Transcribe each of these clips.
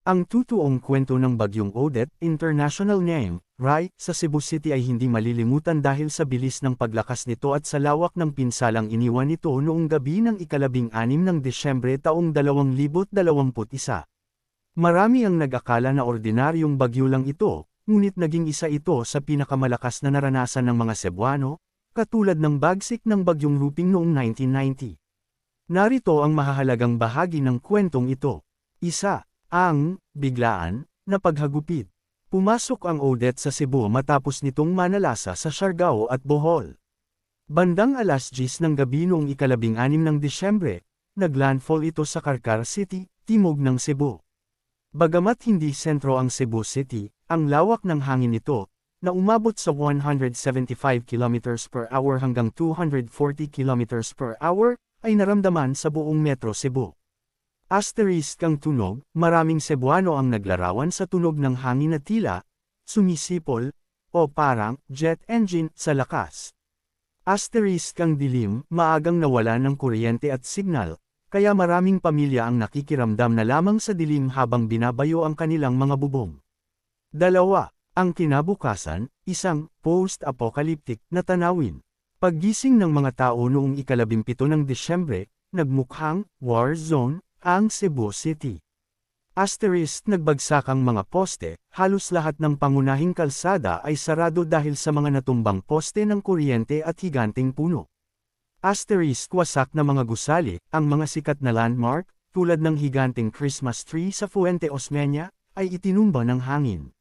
Ang totoong kwento ng Bagyong Odette, International Name, Rai, sa Cebu City ay hindi malilimutan dahil sa bilis ng paglakas nito at sa lawak ng pinsalang iniwan nito noong gabi ng ika-16 ng Desyembre taong 2021. Marami ang nag-akala na ordinaryong bagyo lang ito, ngunit naging isa ito sa pinakamalakas na naranasan ng mga Cebuano, katulad ng bagsik ng Bagyong Ruping noong 1990. Narito ang mahahalagang bahagi ng kwentong ito. Isa. Ang biglaan na paghagupit. Pumasok ang Odette sa Cebu matapos nitong manalasa sa Siargao at Bohol. Bandang alas 10 ng gabi noong ika-16 ng Desyembre, naglandfall ito sa Carcar City, timog ng Cebu. Bagamat hindi sentro ang Cebu City, ang lawak ng hangin nito, na umabot sa 175 km/h hanggang 240 km/h, ay naramdaman sa buong Metro Cebu. Asterisk ang tunog, maraming Cebuano ang naglarawan sa tunog ng hangin na tila, sumisipol, o parang, jet engine, sa lakas. Asterisk ang dilim, maagang nawala ng kuryente at signal, kaya maraming pamilya ang nakikiramdam na lamang sa dilim habang binabayo ang kanilang mga bubong. Dalawa, ang kinabukasan, isang post-apocalyptic na tanawin. Paggising ng mga tao noong ika-17 ng Desyembre, nagmukhang war zone ang Cebu City. Asterisk nagbagsakang mga poste, halos lahat ng pangunahing kalsada ay sarado dahil sa mga natumbang poste ng kuryente at higanting puno. Asterisk wasak na mga gusali, ang mga sikat na landmark, tulad ng higanting Christmas tree sa Fuente Osmeña, ay itinumba ng hangin.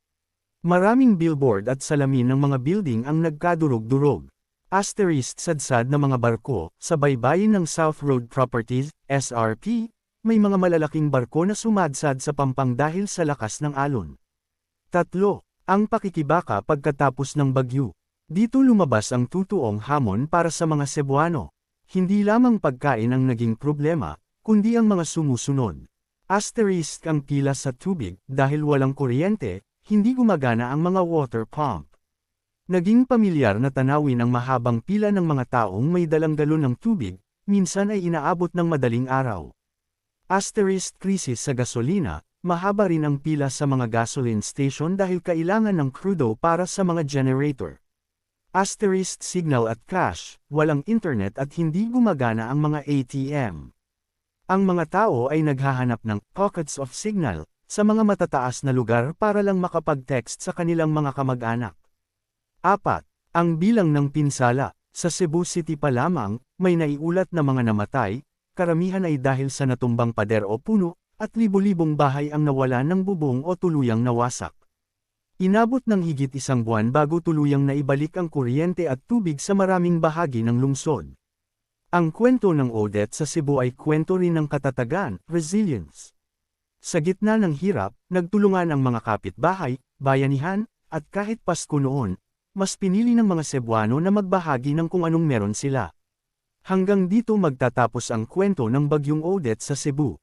Maraming billboard at salamin ng mga building ang nagkadurog-durog. Asterisk sadsad na mga barko, sa baybayin ng South Road Properties, SRP, may mga malalaking barko na sumadsad sa pampang dahil sa lakas ng alon. 3. Ang pakikibaka pagkatapos ng bagyo. Dito lumabas ang totoong hamon para sa mga Cebuano. Hindi lamang pagkain ang naging problema, kundi ang mga sumusunod. Asterisk ang pila sa tubig, dahil walang kuryente, hindi gumagana ang mga water pump. Naging pamilyar na tanawin ang mahabang pila ng mga taong may dalang galon ng tubig, minsan ay inaabot ng madaling araw. Asterisk krisis sa gasolina, mahaba rin ang pila sa mga gasoline station dahil kailangan ng krudo para sa mga generator. Asterisk signal at cash, walang internet at hindi gumagana ang mga ATM. Ang mga tao ay naghahanap ng pockets of signal sa mga matataas na lugar para lang makapag-text sa kanilang mga kamag-anak. 4. Ang bilang ng pinsala. Sa Cebu City pa lamang, may naiulat na mga namatay, karamihan ay dahil sa natumbang pader o puno, at libo-libong bahay ang nawala ng bubong o tuluyang nawasak. Inabot ng higit isang buwan bago tuluyang naibalik ang kuryente at tubig sa maraming bahagi ng lungsod. Ang kwento ng Odette sa Cebu ay kwento rin ng katatagan, resilience. Sa gitna ng hirap, nagtulungan ang mga kapitbahay, bayanihan, at kahit Pasko noon, mas pinili ng mga Cebuano na magbahagi ng kung anong meron sila. Hanggang dito magtatapos ang kwento ng Bagyong Odette sa Cebu.